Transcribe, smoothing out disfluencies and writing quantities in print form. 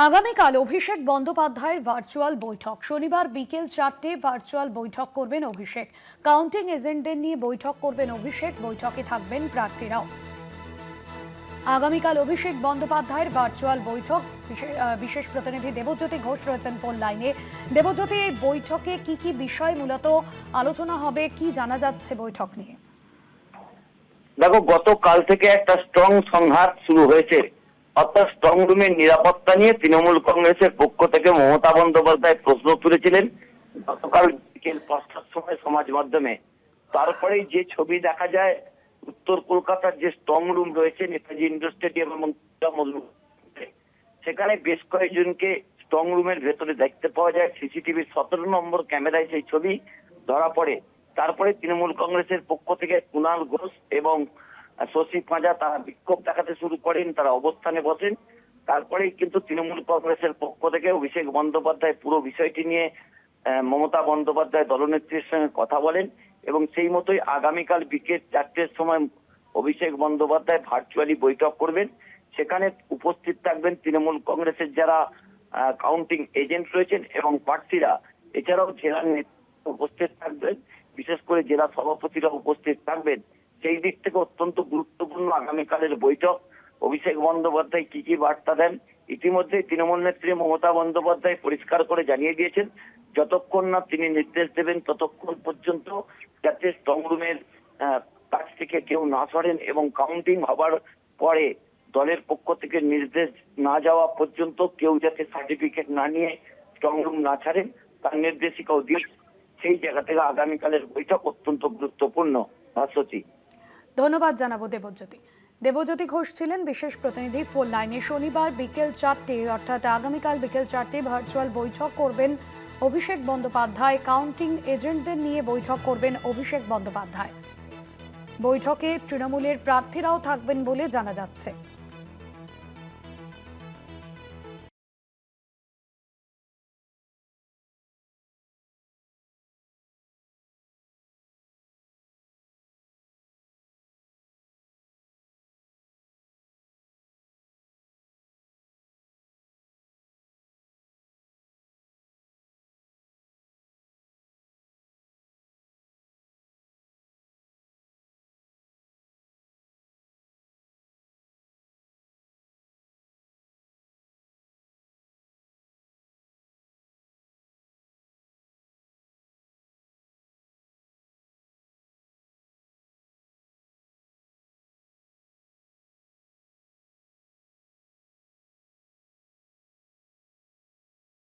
আগামীকাল অভিষেক বন্দ্যোপাধ্যায়ের ভার্চুয়াল বৈঠক। শনিবার বিকেল 4টে ভার্চুয়াল বৈঠক করবেন অভিষেক। কাউন্টিং এজেন্টদের নিয়ে বৈঠক করবেন অভিষেক। বৈঠকে থাকবেন প্রার্থীরাও। আগামীকাল অভিষেক বন্দ্যোপাধ্যায়ের ভার্চুয়াল বৈঠক। বিশেষ প্রতিনিধি দেবজ্যোতি ঘোষ রয়েছেন ফোন লাইনে। দেবজ্যোতি, এই বৈঠকে কি কি বিষয় মূলত আলোচনা হবে, কি জানা যাচ্ছে বৈঠক নিয়ে? দেখো, গতকাল থেকে একটা স্ট্রং সংঘাত শুরু হয়েছে। অর্থাৎ স্ট্রং রুমের নিরাপত্তা নিয়ে তৃণমূল কংগ্রেসের পক্ষ থেকে মমতা বন্দ্যোপাধ্যায় প্রশ্ন তুলেছিলেন গতকাল বিকেল 5টার সময় সমাজ মাধ্যমে। তারপরেই যে ছবি দেখা যায়, উত্তর কলকাতার যে স্ট্রং রুম রয়েছে নেতাজি ইন্ডোর স্টেডিয়াম এবং সেখানে বেশ কয়েকজনকে স্ট্রং রুমের ভেতরে দেখতে পাওয়া যায়। সিসিটিভির 17 নম্বর ক্যামেরায় সেই ছবি ধরা পড়ে। তারপরে তৃণমূল কংগ্রেসের পক্ষ থেকে কুণাল ঘোষ এবং শশী পাঁজা তারা বিক্ষোভ দেখাতে শুরু করেন, তারা অবস্থানে বসেন। তারপরেই কিন্তু তৃণমূল কংগ্রেসের পক্ষ থেকে অভিষেক বন্দ্যোপাধ্যায় পুরো বিষয়টি নিয়ে মমতা বন্দ্যোপাধ্যায় দলনেত্রীর সঙ্গে কথা বলেন এবং সেই মতোই আগামীকাল বিকেল 4টের সময় অভিষেক বন্দ্যোপাধ্যায় ভার্চুয়ালি বৈঠক করবেন। সেখানে উপস্থিত থাকবেন তৃণমূল কংগ্রেসের যারা কাউন্টিং এজেন্ট রয়েছেন এবং প্রার্থীরা। এছাড়াও জেলার নেতৃত্ব উপস্থিত থাকবেন, বিশেষ করে জেলা সভাপতিরা উপস্থিত থাকবেন। সেই দিক থেকে অত্যন্ত গুরুত্বপূর্ণ আগামীকালের বৈঠক। অভিষেক বন্দ্যোপাধ্যায় কি কি বার্তা দেন, ইতিমধ্যে তৃণমূল নেত্রী মমতা বন্দ্যোপাধ্যায় পরিষ্কার করে জানিয়ে দিয়েছেন, যতক্ষণ না তিনি নির্দেশ দেবেন ততক্ষণ পর্যন্ত যাতে স্ট্রং রুমের কাছ থেকে কেউ না সরেন এবং কাউন্টিং হবার পরে দলের পক্ষ থেকে নির্দেশ না যাওয়া পর্যন্ত কেউ যাতে সার্টিফিকেট না নিয়ে স্ট্রং রুম না ছাড়েন তার নির্দেশিকাও দিয়ে সেই জায়গা থেকে আগামীকালের বৈঠক অত্যন্ত গুরুত্বপূর্ণ। ভাস্বতী, ধন্যবাদ জানাবো দেবজ্যোতি। দেবজ্যোতি ঘোষ ছিলেন বিশেষ প্রতিনিধি ফোন লাইনে। শনিবার বিকেল 4টে অর্থাৎ আগামীকাল বিকেল 4টে ভার্চুয়াল বৈঠক করবেন অভিষেক বন্দ্যোপাধ্যায়। কাউন্টিং এজেন্টদের নিয়ে বৈঠক করবেন অভিষেক বন্দ্যোপাধ্যায়। বৈঠকে তৃণমূলের প্রার্থীরাও থাকবেন বলে জানা যাচ্ছে।